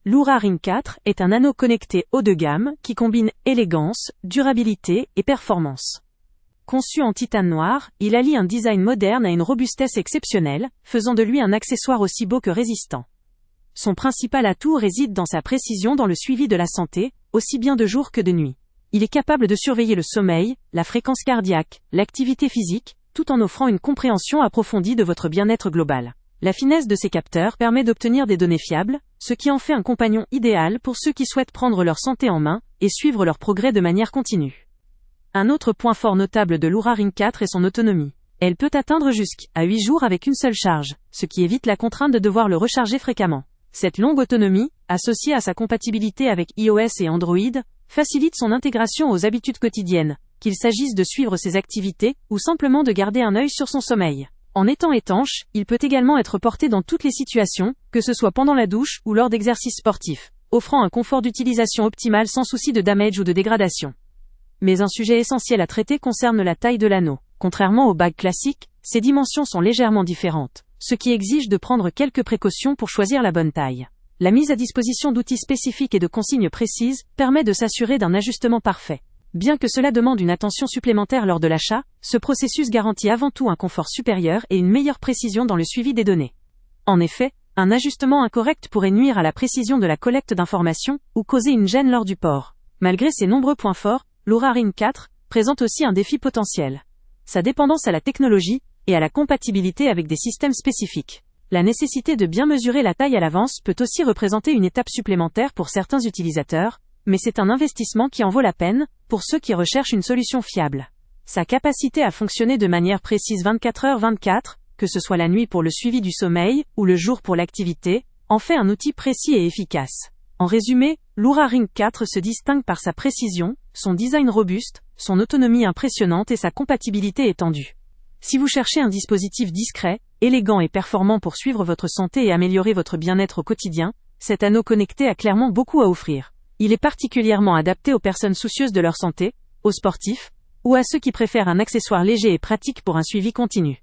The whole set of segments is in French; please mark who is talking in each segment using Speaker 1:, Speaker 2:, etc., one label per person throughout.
Speaker 1: L'Oura Ring 4 est un anneau connecté haut de gamme qui combine élégance, durabilité et performance. Conçu en titane noir, il allie un design moderne à une robustesse exceptionnelle, faisant de lui un accessoire aussi beau que résistant. Son principal atout réside dans sa précision dans le suivi de la santé, aussi bien de jour que de nuit. Il est capable de surveiller le sommeil, la fréquence cardiaque, l'activité physique, tout en offrant une compréhension approfondie de votre bien-être global. La finesse de ces capteurs permet d'obtenir des données fiables, ce qui en fait un compagnon idéal pour ceux qui souhaitent prendre leur santé en main et suivre leur progrès de manière continue. Un autre point fort notable de l'Oura Ring 4 est son autonomie. Elle peut atteindre jusqu'à 8 jours avec une seule charge, ce qui évite la contrainte de devoir le recharger fréquemment. Cette longue autonomie, associée à sa compatibilité avec iOS et Android, facilite son intégration aux habitudes quotidiennes, qu'il s'agisse de suivre ses activités ou simplement de garder un œil sur son sommeil. En étant étanche, il peut également être porté dans toutes les situations, que ce soit pendant la douche ou lors d'exercices sportifs, offrant un confort d'utilisation optimal sans souci de damage ou de dégradation. Mais un sujet essentiel à traiter concerne la taille de l'anneau. Contrairement aux bagues classiques, ses dimensions sont légèrement différentes, ce qui exige de prendre quelques précautions pour choisir la bonne taille. La mise à disposition d'outils spécifiques et de consignes précises permet de s'assurer d'un ajustement parfait. Bien que cela demande une attention supplémentaire lors de l'achat, ce processus garantit avant tout un confort supérieur et une meilleure précision dans le suivi des données. En effet, un ajustement incorrect pourrait nuire à la précision de la collecte d'informations ou causer une gêne lors du port. Malgré ces nombreux points forts, l'Oura Ring 4 présente aussi un défi potentiel. Sa dépendance à la technologie et à la compatibilité avec des systèmes spécifiques. La nécessité de bien mesurer la taille à l'avance peut aussi représenter une étape supplémentaire pour certains utilisateurs, mais c'est un investissement qui en vaut la peine, pour ceux qui recherchent une solution fiable. Sa capacité à fonctionner de manière précise 24h/24, que ce soit la nuit pour le suivi du sommeil ou le jour pour l'activité, en fait un outil précis et efficace. En résumé, l'Oura Ring 4 se distingue par sa précision, son design robuste, son autonomie impressionnante et sa compatibilité étendue. Si vous cherchez un dispositif discret, élégant et performant pour suivre votre santé et améliorer votre bien-être au quotidien, cet anneau connecté a clairement beaucoup à offrir. Il est particulièrement adapté aux personnes soucieuses de leur santé, aux sportifs, ou à ceux qui préfèrent un accessoire léger et pratique pour un suivi continu.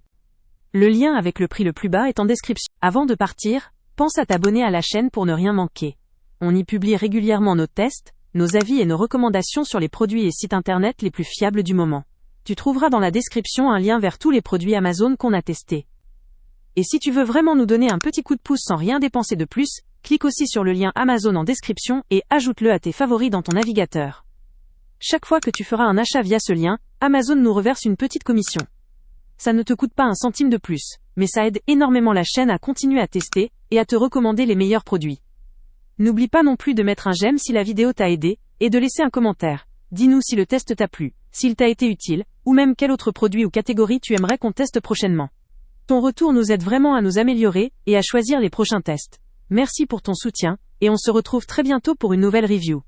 Speaker 1: Le lien avec le prix le plus bas est en description. Avant de partir, pense à t'abonner à la chaîne pour ne rien manquer. On y publie régulièrement nos tests, nos avis et nos recommandations sur les produits et sites internet les plus fiables du moment. Tu trouveras dans la description un lien vers tous les produits Amazon qu'on a testés. Et si tu veux vraiment nous donner un petit coup de pouce sans rien dépenser de plus, clique aussi sur le lien Amazon en description et ajoute-le à tes favoris dans ton navigateur. Chaque fois que tu feras un achat via ce lien, Amazon nous reverse une petite commission. Ça ne te coûte pas un centime de plus, mais ça aide énormément la chaîne à continuer à tester et à te recommander les meilleurs produits. N'oublie pas non plus de mettre un j'aime si la vidéo t'a aidé, et de laisser un commentaire. Dis-nous si le test t'a plu, s'il t'a été utile, ou même quel autre produit ou catégorie tu aimerais qu'on teste prochainement. Ton retour nous aide vraiment à nous améliorer et à choisir les prochains tests. Merci pour ton soutien, et on se retrouve très bientôt pour une nouvelle review.